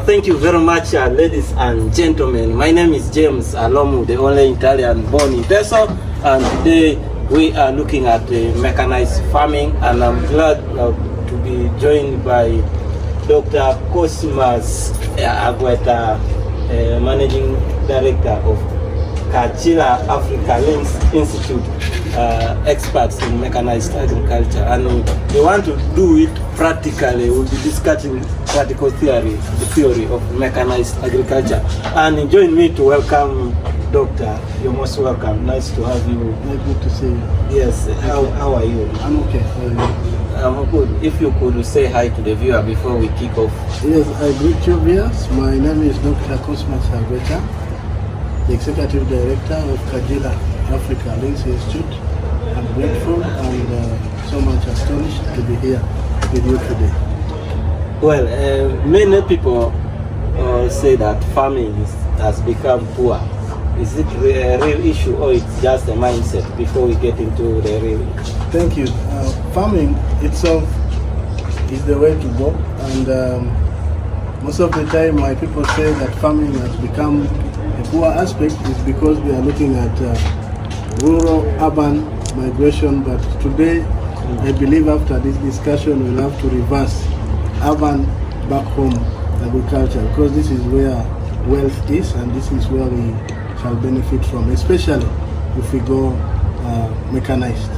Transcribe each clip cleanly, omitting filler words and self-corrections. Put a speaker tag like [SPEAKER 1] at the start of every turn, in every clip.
[SPEAKER 1] Thank you very much, ladies and gentlemen. My name is James Alomu, the only Italian born in Teso, and today we are looking at mechanized farming, and I'm glad to be joined by Dr. Cosmas Agweta, Managing Director of Kachila Africa Links Institute, experts in mechanized agriculture, and we want to do it practically. We'll be discussing practical theory, the theory of mechanized agriculture. And join me to welcome Doctor. You're most welcome. Nice to have you.
[SPEAKER 2] Very good to see you.
[SPEAKER 1] Yes. How are you?
[SPEAKER 2] I'm okay. How are you?
[SPEAKER 1] I'm good. If you could say hi to the viewer before we kick off.
[SPEAKER 2] Yes, I greet you viewers. My name is Dr. Cosmas Agweta, the Executive Director of Kachila Africa Links Institute. I'm grateful and so much astonished to be here with you today.
[SPEAKER 1] Well, many people say that farming has become poor. Is it a real issue, or it's just a mindset before we get into the real?
[SPEAKER 2] Thank you. Farming itself is the way to go, and most of the time my people say that farming has become a poor aspect is because we are looking at rural-urban migration, but today I believe after this discussion we'll have to reverse urban back home agriculture, because this is where wealth is and this is where we shall benefit from, especially if we go mechanized.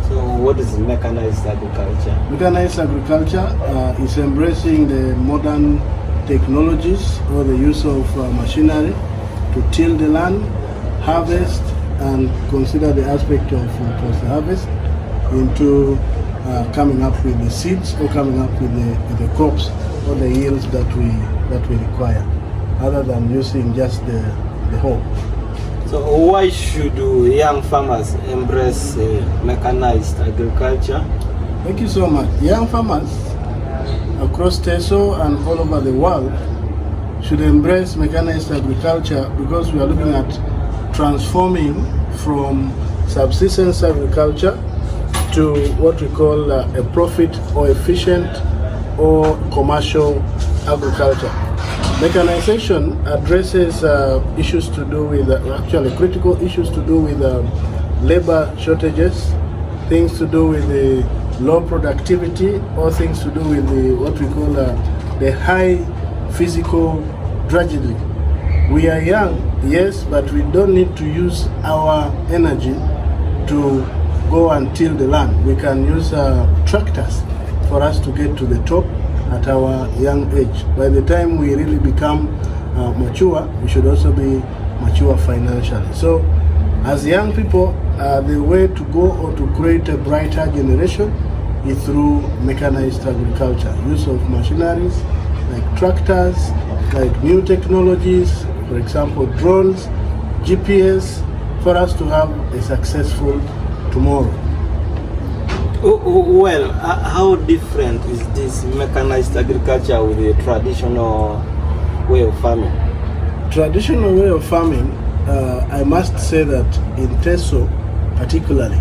[SPEAKER 1] So what is mechanized agriculture?
[SPEAKER 2] Mechanized agriculture is embracing the modern technologies or the use of machinery to till the land, harvest, and consider the aspect of post-harvest into coming up with the seeds or coming up with the crops or the yields that we require, other than using just the hoe.
[SPEAKER 1] So why should young farmers embrace mechanized agriculture?
[SPEAKER 2] Thank you so much. Young farmers across Teso and all over the world should embrace mechanized agriculture, because we are looking at transforming from subsistence agriculture to what we call a profit or efficient or commercial agriculture. Mechanization addresses issues to do with, actually critical issues to do with labor shortages, things to do with the low productivity, or things to do with what we call the high physical drudgery. We are young, yes, but we don't need to use our energy to go and till the land. We can use tractors for us to get to the top at our young age. By the time we really become mature, we should also be mature financially. So as young people, the way to go or to create a brighter generation is through mechanized agriculture, use of machineries like tractors, like new technologies, for example drones, GPS, for us to have a successful tomorrow.
[SPEAKER 1] Well, how different is this mechanized agriculture with the traditional way of farming?
[SPEAKER 2] Traditional way of farming, I must say that in Teso particularly,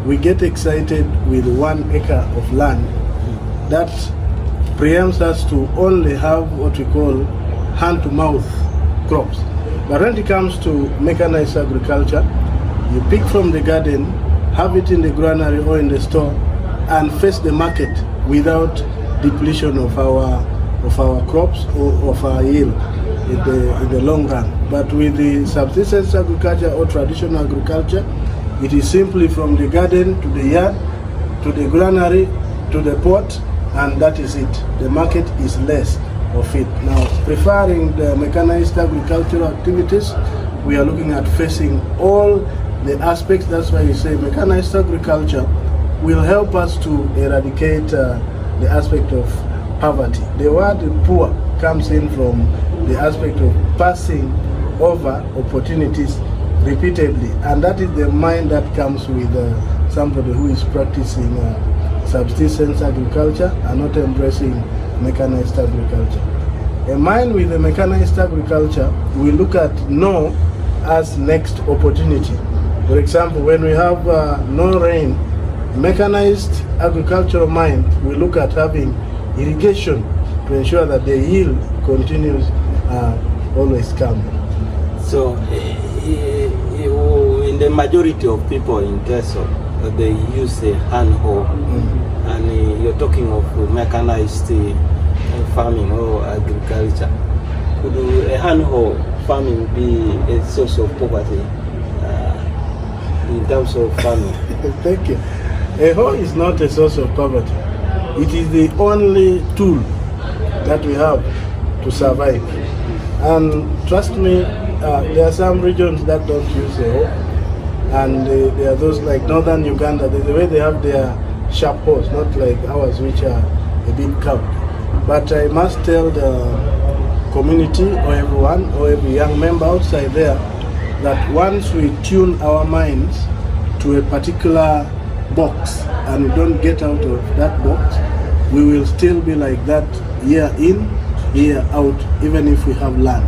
[SPEAKER 2] we get excited with 1 acre of land that preempts us to only have what we call hand-to-mouth crops. But when it comes to mechanized agriculture, you pick from the garden, have it in the granary or in the store, and face the market without depletion of our crops or of our yield in the long run. But with the subsistence agriculture or traditional agriculture, it is simply from the garden to the yard, to the granary, to the pot, and that is it. The market is less of it. Now, preferring the mechanized agricultural activities, we are looking at facing all the aspects. That's why we say mechanized agriculture will help us to eradicate the aspect of poverty. The word poor comes in from the aspect of passing over opportunities repeatedly, and that is the mind that comes with somebody who is practicing subsistence agriculture and not embracing mechanized agriculture. A mind with a mechanized agriculture, we look at no as next opportunity. For example, when we have no rain, mechanized agricultural mind, we look at having irrigation to ensure that the yield continues always come.
[SPEAKER 1] So, in the majority of people in Teso, they use a hand hoe, and you're talking of mechanized farming or agriculture. Could a hand hoe farming be a source of poverty in terms of farming?
[SPEAKER 2] Thank you. A hoe is not a source of poverty. It is the only tool that we have to survive. And trust me, there are some regions that don't use a hoe, and there are those like northern Uganda. The way they have their sharp hoes, not like ours, which are a bit curved. But I must tell the community or everyone or every young member outside there that once we tune our minds to a particular box and we don't get out of that box, we will still be like that year in, year out, even if we have land.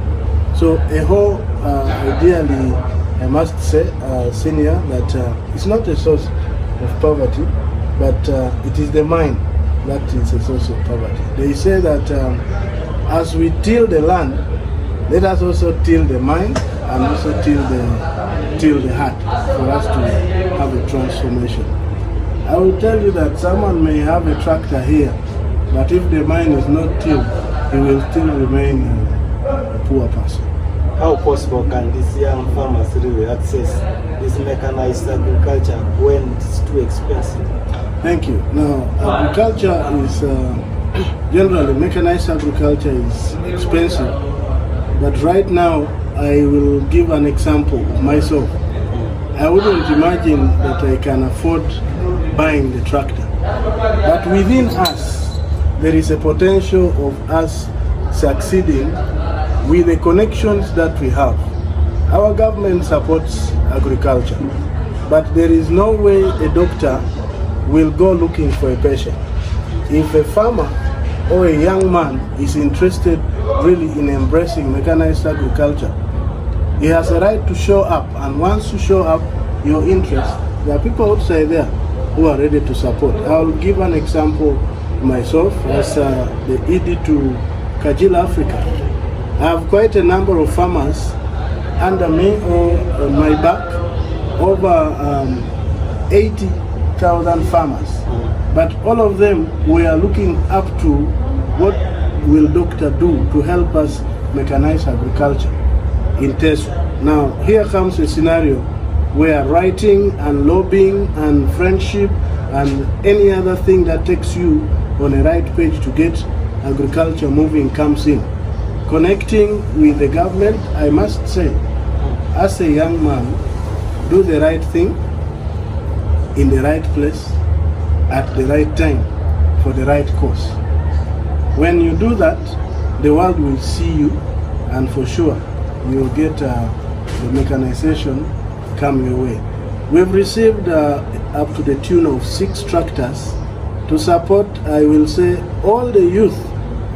[SPEAKER 2] So a hoe, ideally, I must say, senior, that it's not a source of poverty, but it is the mind that is a source of poverty. They say that as we till the land, let us also till the mind and also till the heart for us to have a transformation. I will tell you that someone may have a tractor here, but if the mind is not tilled, he will still remain a poor person.
[SPEAKER 1] How possible can these young farmers really access this mechanized agriculture when it's too expensive?
[SPEAKER 2] Thank you. Now, agriculture is, generally mechanized agriculture is expensive, but right now I will give an example of myself. I wouldn't imagine that I can afford buying the tractor, but within us there is a potential of us succeeding with the connections that we have. Our government supports agriculture, but there is no way a doctor will go looking for a patient. If a farmer or a young man is interested really in embracing mechanized agriculture, he has a right to show up, and once you show up your interest, there are people outside there who are ready to support. I'll give an example myself as the ED to Kajila Africa. I have quite a number of farmers under me or on my back, over 80,000 farmers. But all of them, we are looking up to what will doctor do to help us mechanize agriculture in Teso. Now, here comes a scenario where writing and lobbying and friendship and any other thing that takes you on the right page to get agriculture moving comes in. Connecting with the government, I must say, as a young man, do the right thing in the right place at the right time for the right cause. When you do that, the world will see you, and for sure you will get the mechanization come your way. We've received up to the tune of 6 tractors to support, I will say, all the youth,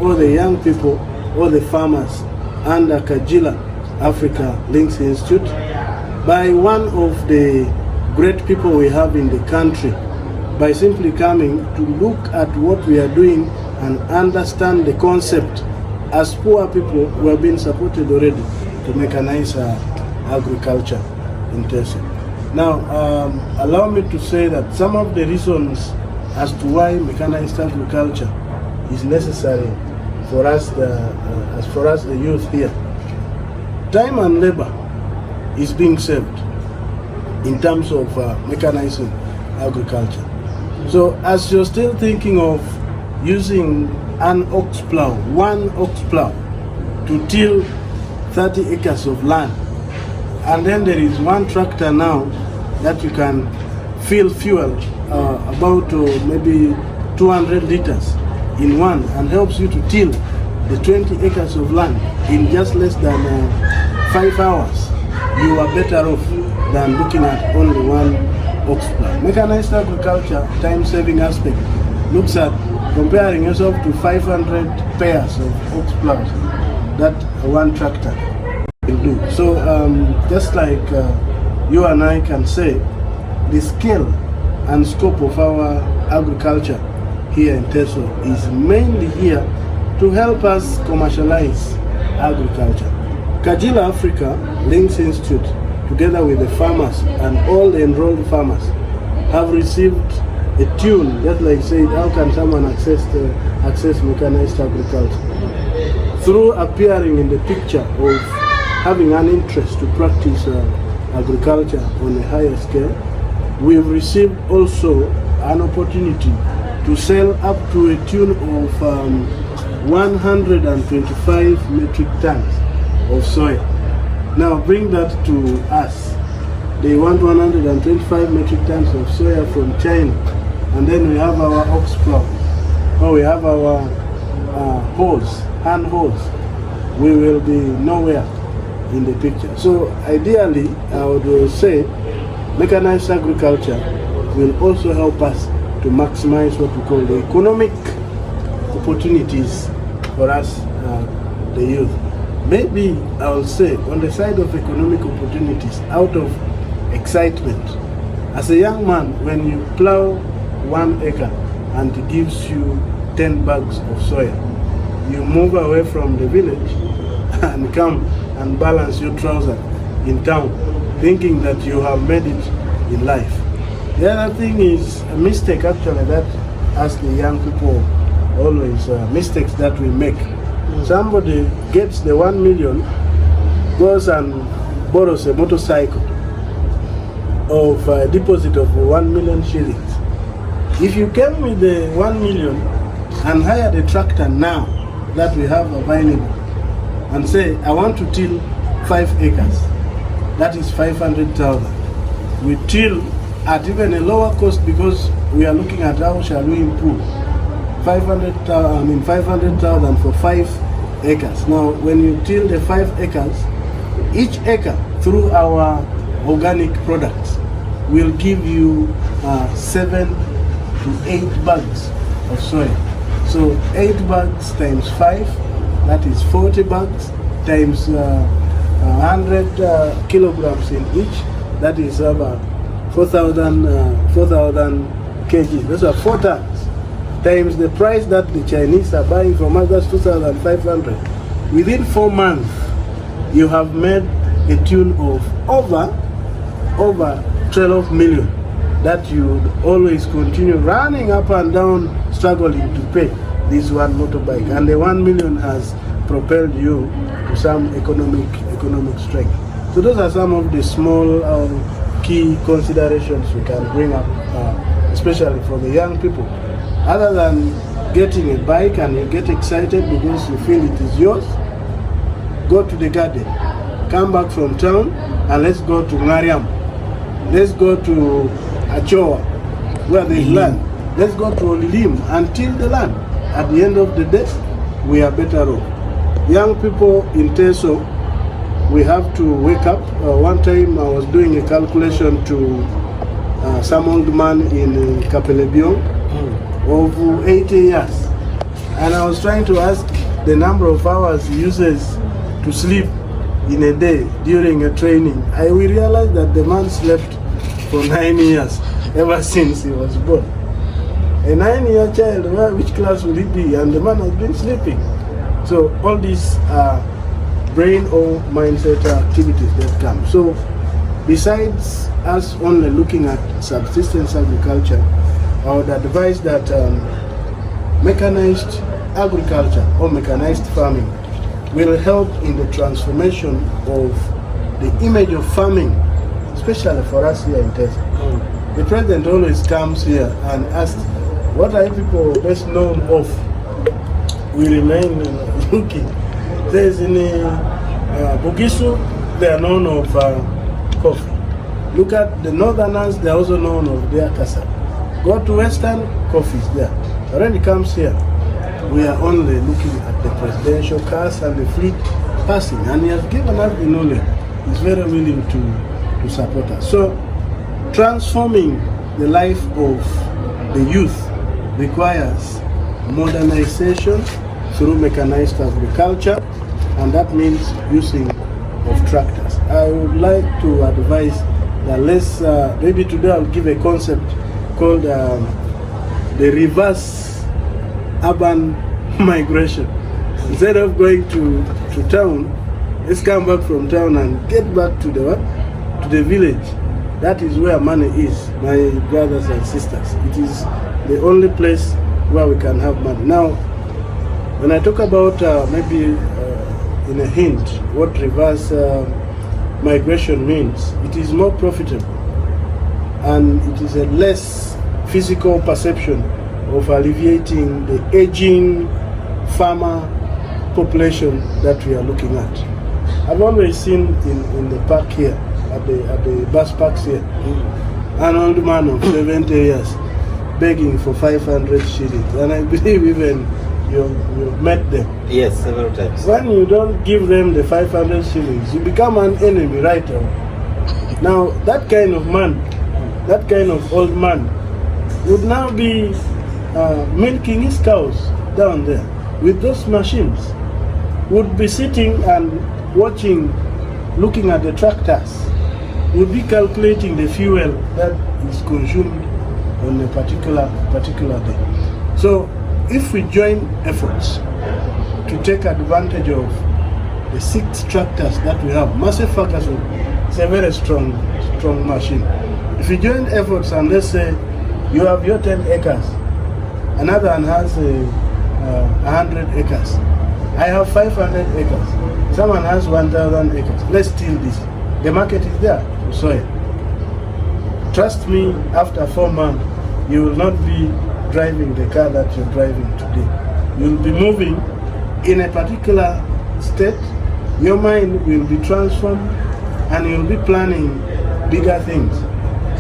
[SPEAKER 2] all the young people, all the farmers under Kajila Africa Links Institute, by one of the great people we have in the country, by simply coming to look at what we are doing and understand the concept. As poor people, we have been supported already to mechanize agriculture in Teso. Now, allow me to say that some of the reasons as to why mechanized agriculture is necessary for us, as for us the youth here. Time and labor is being saved in terms of mechanizing agriculture. So as you're still thinking of using an ox plow, one ox plow, to till 30 acres of land, and then there is one tractor now that you can fill fuel about maybe 200 liters in one, and helps you to till the 20 acres of land in just less than 5 hours, you are better off than looking at only one ox plow. Mechanized agriculture, time-saving aspect, looks at comparing yourself to 500 pairs of ox plows that one tractor will do. So just like you and I can say, the scale and scope of our agriculture here in Teso is mainly here to help us commercialize agriculture. Kajila Africa Links Institute, together with the farmers and all the enrolled farmers, have received a tune, just like said, how can someone access mechanized agriculture? Through appearing in the picture of having an interest to practice agriculture on a higher scale, we've received also an opportunity to sell up to a tune of 125 metric tons of soya. Now bring that to us. They want 125 metric tons of soya from China, and then we have our ox plow, or we have our hand hoes. We will be nowhere in the picture. So ideally, I would say mechanized agriculture will also help us to maximize what we call the economic opportunities for us, the youth. Maybe I will say on the side of economic opportunities, out of excitement, as a young man, when you plow 1 acre and it gives you 10 bags of soya, you move away from the village and come and balance your trouser in town, thinking that you have made it in life. The other thing is a mistake actually that, as the young people always, mistakes that we make. Somebody gets the 1 million, goes and borrows a motorcycle of a deposit of 1 million shillings. If you came with the 1 million and hired a tractor now that we have available and say, I want to till 5 acres, that is 500,000. We till at even a lower cost because we are looking at how shall we improve. 500,000 for 5 acres. Now, when you till the 5 acres, each acre through our organic products will give you 7 to 8 bags of soya. So 8 bags times 5, that is 40 bags times 100 kilograms in each, that is about 4,000 kgs. Those are 4 tons. Times the price that the Chinese are buying from us, that's 2,500. Within 4 months, you have made a tune of over 12 million that you would always continue running up and down, struggling to pay this one motorbike. And the 1 million has propelled you to some economic strength. So those are some of the small key considerations we can bring up, especially for the young people. Other than getting a bike and you get excited because you feel it is yours, go to the garden, come back from town, and let's go to Mariam. Let's go to Achoa, where there is land. Let's go to Olilim and till the land. At the end of the day, we are better off. Young people in Teso, we have to wake up. One time I was doing a calculation to some old man in Kapelebion of 80 years. And I was trying to ask the number of hours he uses to sleep in a day during a training. We realized that the man slept for 9 years, ever since he was born. A 9-year child, which class will he be? And the man has been sleeping. So all these are brain or mindset activities that come. So besides us only looking at subsistence agriculture, I would advise that mechanized agriculture or mechanized farming will help in the transformation of the image of farming, especially for us here in Texas. The president always comes here and asks, what are you people best known of? We remain looking. There's in Bugisu, they are known of coffee. Look at the northerners, they are also known of their cassava. Go to Western, coffee is there. But when it comes here, we are only looking at the presidential cars and the fleet passing. And he has given us the knowledge. He's very willing to support us. So, transforming the life of the youth requires modernization through mechanized agriculture, and that means using of tractors. I would like to advise that let's, maybe today I'll give a concept called the reverse urban migration. Instead of going to town, let's come back from town and get back to the what? To the village. That is where money is, my brothers and sisters. It is the only place where we can have money. Now, when I talk about maybe in a hint what reverse migration means, it is more profitable and it is a less physical perception of alleviating the aging farmer population that we are looking at. I've always seen in the park here, at the bus parks here, an old man of 70 years begging for 500 shillings, and I believe even you've met them.
[SPEAKER 1] Yes, several times.
[SPEAKER 2] When you don't give them the 500 shillings, you become an enemy right away. Now, that kind of man, that kind of old man, would now be milking his cows down there with those machines, would be sitting and watching, looking at the tractors, would be calculating the fuel that is consumed on a particular day. So if we join efforts to take advantage of the 6 tractors that we have, Massey Ferguson is a very strong machine. If we join efforts and let's say you have your 10 acres, another one has 100 acres, I have 500 acres, someone has 1,000 acres, let's steal this. The market is there for soil. Trust me, after 4 months, you will not be driving the car that you're driving today. You'll be moving in a particular state, your mind will be transformed, and you'll be planning bigger things.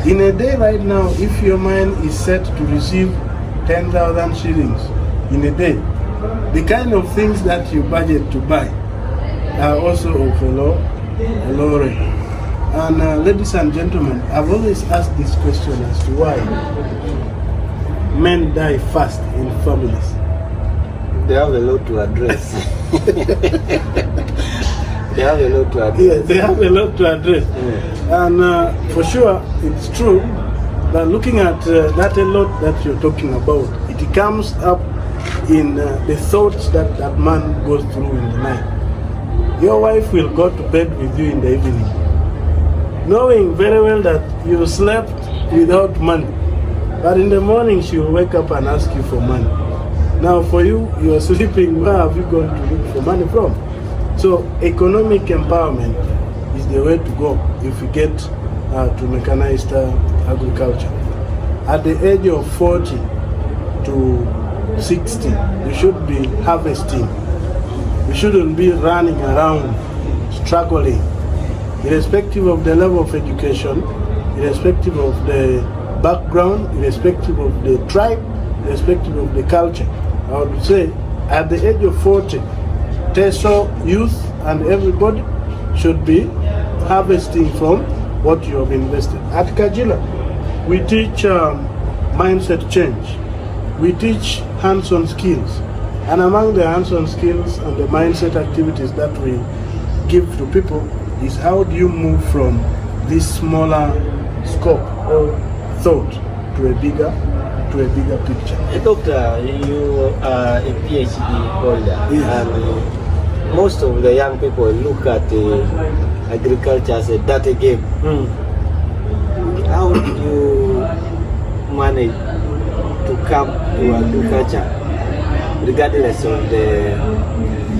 [SPEAKER 2] In a day right now, if your mind is set to receive 10,000 shillings in a day, the kind of things that you budget to buy are also of a low rate. And ladies and gentlemen, I've always asked this question as to why men die fast in families.
[SPEAKER 1] They have a lot to address. They have a lot to address.
[SPEAKER 2] Yeah, they have a lot to address. Yeah. And for sure, it's true that looking at that a lot that you're talking about, it comes up in the thoughts that that man goes through in the night. Your wife will go to bed with you in the evening, knowing very well that you slept without money. But in the morning, she will wake up and ask you for money. Now for you, you are sleeping, where have you gone to look for money from? So economic empowerment is the way to go if we get to mechanized agriculture. At the age of 40 to 60, we should be harvesting. We shouldn't be running around, struggling, irrespective of the level of education, irrespective of the background, irrespective of the tribe, irrespective of the culture. I would say at the age of 40, Teso youth and everybody should be harvesting from what you have invested. At Kajila, we teach mindset change. We teach hands-on skills. And among the hands-on skills and the mindset activities that we give to people is how do you move from this smaller scope or thought to a bigger picture.
[SPEAKER 1] Doctor, you are a PhD holder.
[SPEAKER 2] Yes.
[SPEAKER 1] And most of the young people look at agriculture as a dirty game. How do you manage to come to agriculture regardless of the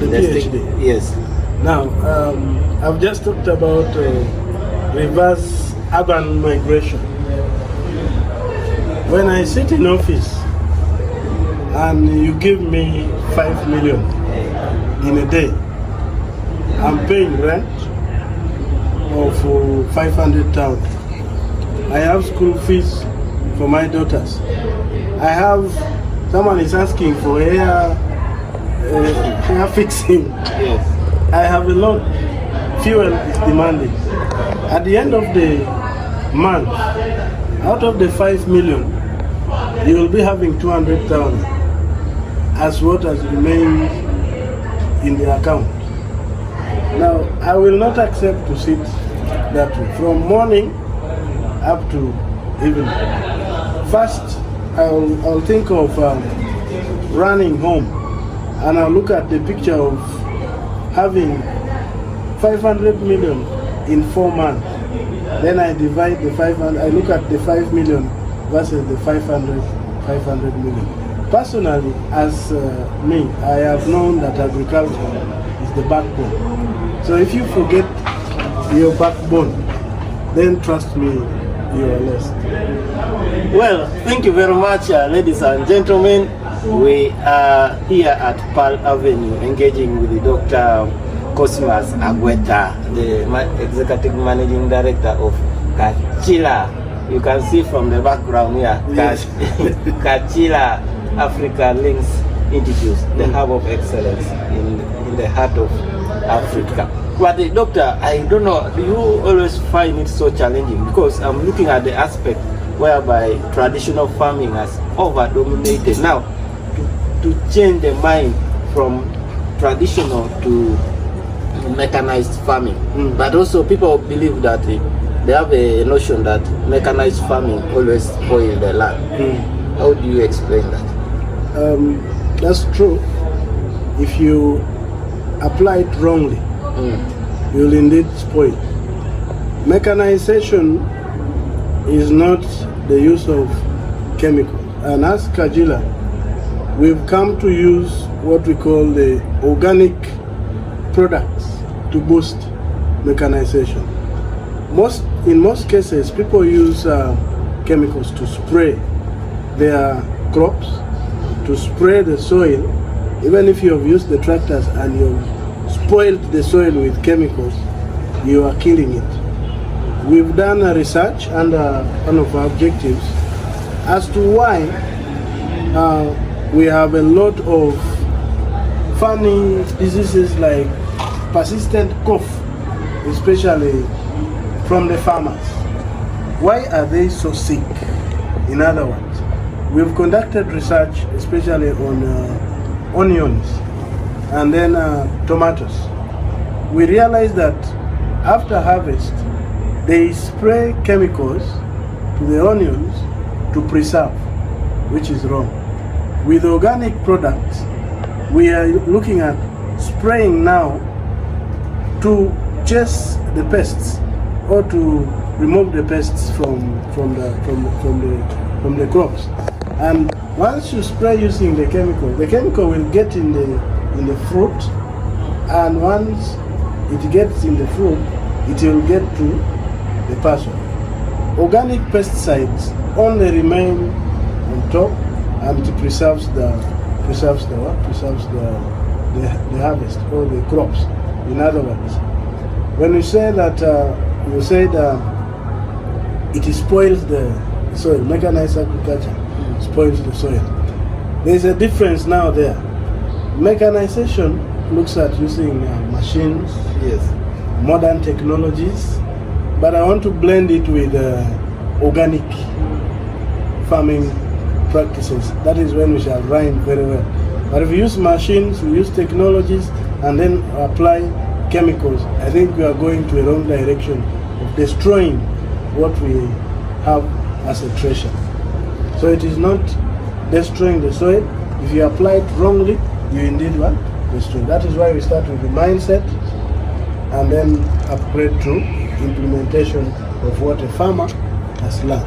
[SPEAKER 2] PhD?
[SPEAKER 1] Yes.
[SPEAKER 2] Now, I've just talked about reverse urban migration. When I sit in office and you give me 5 million in a day, I'm paying rent of 500,000. I have school fees for my daughters. I have, someone is asking for hair fixing.
[SPEAKER 1] Yes.
[SPEAKER 2] I have a lot. Fuel is demanding. At the end of the month, out of the 5 million, you will be having 200,000 as what has remained in the account. Now, I will not accept to sit that way. From morning up to evening. First, I'll think of running home and I look at the picture of having 500 million in 4 months, then I divide the 500, I look at the 5 million versus the 500 million. Personally, as me, I have known that agriculture is the backbone. So if you forget your backbone, then trust me, you are lost.
[SPEAKER 1] Well, thank you very much, ladies and gentlemen. We are here at Pearl Avenue engaging with the Dr. Cosmas Agweta, the Executive Managing Director of Kachila. You can see from the background here, yes. Kachila Africa Links Institute, the hub of excellence in the heart of Africa. But doctor, I don't know, do you always find it so challenging? Because I'm looking at the aspect whereby traditional farming has over-dominated. Now, to change the mind from traditional to mechanized farming. But also people believe that they have a notion that mechanized farming always spoils the land. How do you explain that?
[SPEAKER 2] That's true. If you apply it wrongly, you'll indeed spoil. Mechanization is not the use of chemicals. And as Kajila, we've come to use what we call the organic products to boost mechanization. In most cases, people use chemicals to spray their crops, to spray the soil. Even if you have used the tractors and you've spoiled the soil with chemicals, you are killing it. We've done a research under one of our objectives as to why we have a lot of funny diseases like persistent cough, especially from the farmers. Why are they so sick? In other words, we've conducted research especially on onions and then tomatoes. We realized that after harvest, they spray chemicals to the onions to preserve, which is wrong. With organic products, we are looking at spraying now to chase the pests or to remove the pests from the crops. And once you spray using the chemical will get in the fruit, and once it gets in the fruit, it will get to the person. Organic pesticides only remain on top, and it preserves the harvest or the crops. In other words, when you say that it spoils the soil, mechanized agriculture spoils the soil. There's a difference now there. Mechanization looks at using machines,
[SPEAKER 1] yes,
[SPEAKER 2] modern technologies, but I want to blend it with organic farming practices. That is when we shall rhyme very well. But if we use machines, we use technologies, and then apply chemicals, I think we are going to a wrong direction of destroying what we have as a treasure. So it is not destroying the soil. If you apply it wrongly, you indeed will destroy. That is why we start with the mindset and then upgrade to implementation of what a farmer has learned.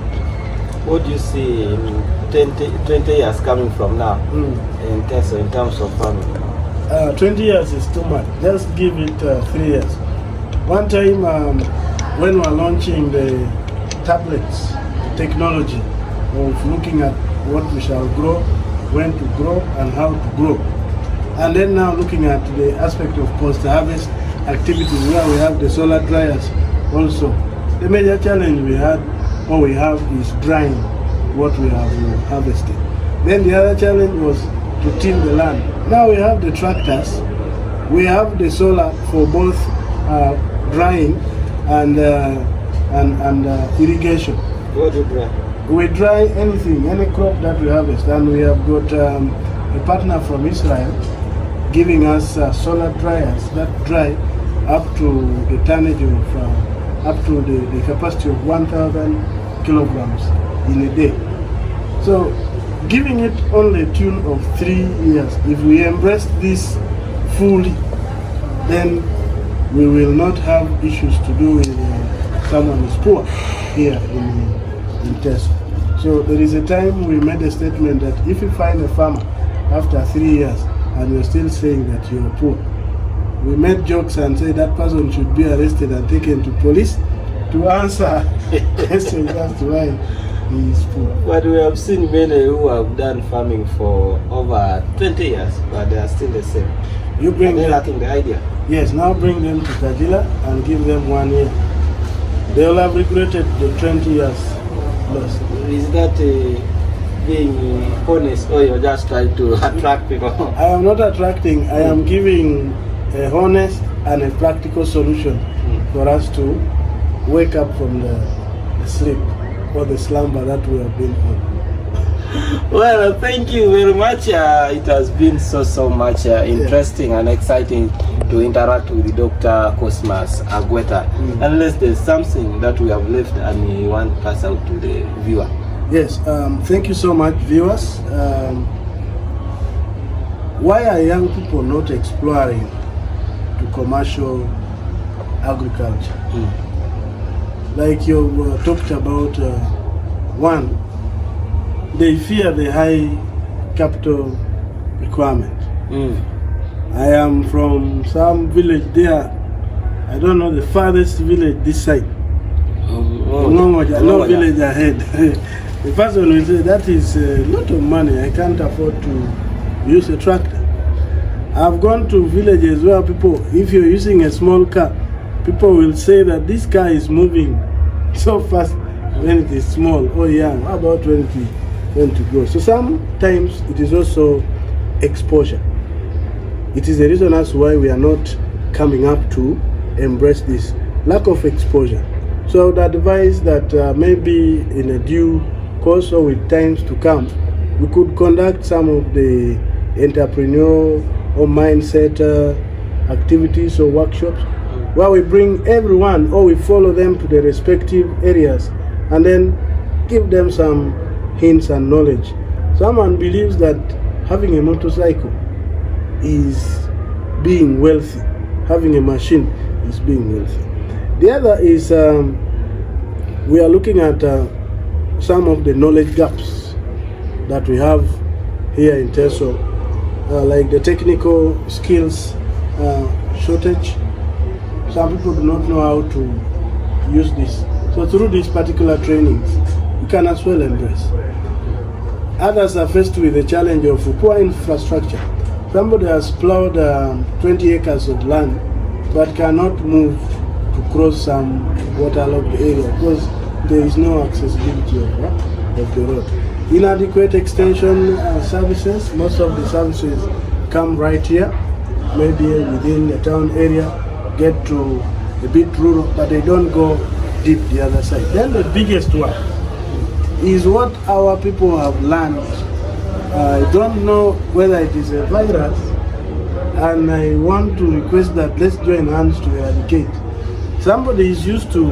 [SPEAKER 1] What do you see in 20 years coming from now in terms of farming?
[SPEAKER 2] 20 years is too much. Just give it 3 years. One time when we were launching the tablets, technology of looking at what we shall grow, when to grow, and how to grow. And then now looking at the aspect of post-harvest activities where we have the solar dryers also. The major challenge we have is drying what we have harvested. Then the other challenge was to till the land. Now we have the tractors, we have the solar for both drying and irrigation.
[SPEAKER 1] What do you dry?
[SPEAKER 2] We dry anything, any crop that we harvest, and we have got a partner from Israel giving us solar dryers that dry up to the tonnage of up to the capacity of 1,000 kilograms in a day. So giving it only a tune of 3 years. If we embrace this fully, then we will not have issues to do with someone who's poor here in Teso. So there is a time we made a statement that if you find a farmer after 3 years and you're still saying that you're poor, we made jokes and said that person should be arrested and taken to police to answer questions as to why he is poor.
[SPEAKER 1] But we have seen many who have done farming for over 20 years, but they are still the same.
[SPEAKER 2] You bring
[SPEAKER 1] They're
[SPEAKER 2] them,
[SPEAKER 1] lacking the idea.
[SPEAKER 2] yes, now bring them to Kajila and give them 1 year. They will have regretted the 20 years lost.
[SPEAKER 1] Is that being honest, or you're just trying to attract people?
[SPEAKER 2] I am not attracting, I am giving a honest and a practical solution for us to wake up from the sleep or the slumber that we have been on.
[SPEAKER 1] Well, thank you very much. It has been so much interesting and exciting to interact with Dr. Cosmas Agweta. Unless there's something that we have left and you want to pass out to the viewer.
[SPEAKER 2] Yes, thank you so much, viewers. Why are young people not exploring to commercial agriculture? Like you talked about, one, they fear the high capital requirement. I am from some village there. I don't know the farthest village this side. No village ahead. The person will say that is a lot of money. I can't afford to use a tractor. I've gone to villages where people, if you're using a small car, people will say that this car is moving so fast when it is small or young. How about when to grow? So sometimes it is also exposure. It is the reason as why we are not coming up to embrace this lack of exposure. So I would advise that maybe in a due course or with times to come, we could conduct some of the entrepreneur or mindset activities or workshops where we bring everyone or we follow them to their respective areas and then give them some hints and knowledge. Someone believes that having a motorcycle is being wealthy. Having a machine is being wealthy. The other is we are looking at some of the knowledge gaps that we have here in Teso, like the technical skills shortage. Some people do not know how to use this. So through these particular trainings, you can as well embrace. Others are faced with the challenge of poor infrastructure. Somebody has plowed 20 acres of land but cannot move to cross some waterlogged area because there is no accessibility of the road. Inadequate extension services, most of the services come right here, maybe within the town area, get to a bit rural, but they don't go deep the other side. Then the biggest one is what our people have learned. I don't know whether it is a virus, and I want to request that let's join hands to eradicate. Somebody is used to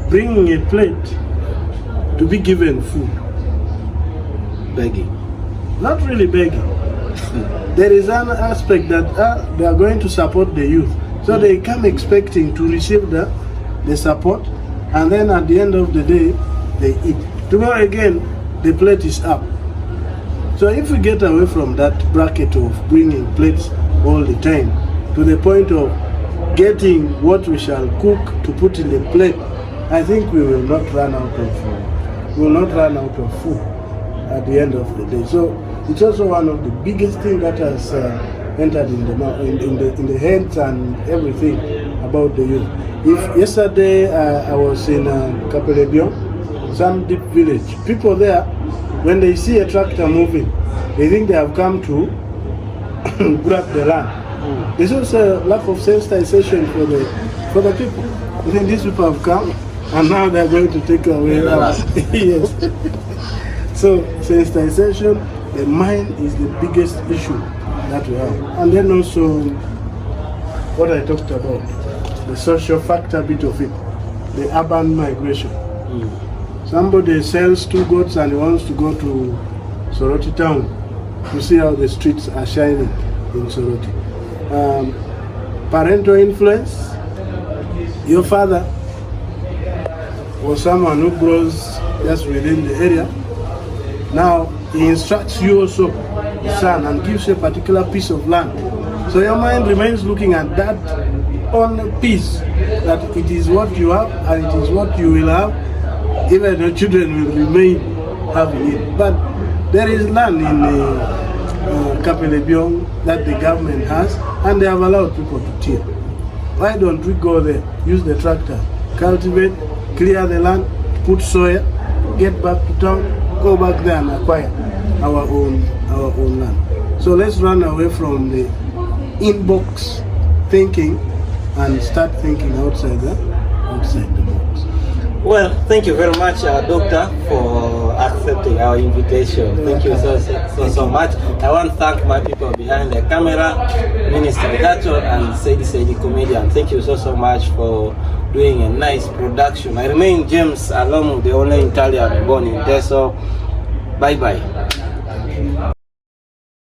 [SPEAKER 2] bringing a plate to be given food.
[SPEAKER 1] Begging.
[SPEAKER 2] Not really begging. There is an aspect that they are going to support the youth. So they come expecting to receive the support, and then at the end of the day, they eat. Tomorrow again, the plate is up. So if we get away from that bracket of bringing plates all the time to the point of getting what we shall cook to put in the plate, I think we will not run out of food at the end of the day. So it's also one of the biggest things that has entered in the heads and everything about the youth. If yesterday I was in Kapelebion, some deep village, people there, when they see a tractor moving, they think they have come to grab the land. There's also a lack of sensitization for the people. I think these people have come and now they're going to take away the land. Yes. So sensitization, the mind is the biggest issue that we have. And then also what I talked about, the social factor bit of it, the urban migration. Somebody sells 2 goats and he wants to go to Soroti town. You see how the streets are shining in Soroti. Parental influence. Your father was someone who grows just within the area. Now he instructs you also, the son, and gives you a particular piece of land. So your mind remains looking at that on piece, that it is what you have and it is what you will have. Even your children will remain having it. But there is land in Kapelebiong that the government has, and they have allowed people to till. Why don't we go there, use the tractor, cultivate, clear the land, put soil, get back to town, go back there and acquire our own land. So let's run away from the inbox thinking and start thinking outside the box.
[SPEAKER 1] Well, thank you very much, Doctor, for accepting our invitation. Thank you so much. I want to thank my people behind the camera, Minister Gato and Saidi Comedian. Thank you so much for doing a nice production. I remain James Alomu, the only Italian born in Teso. Bye-bye.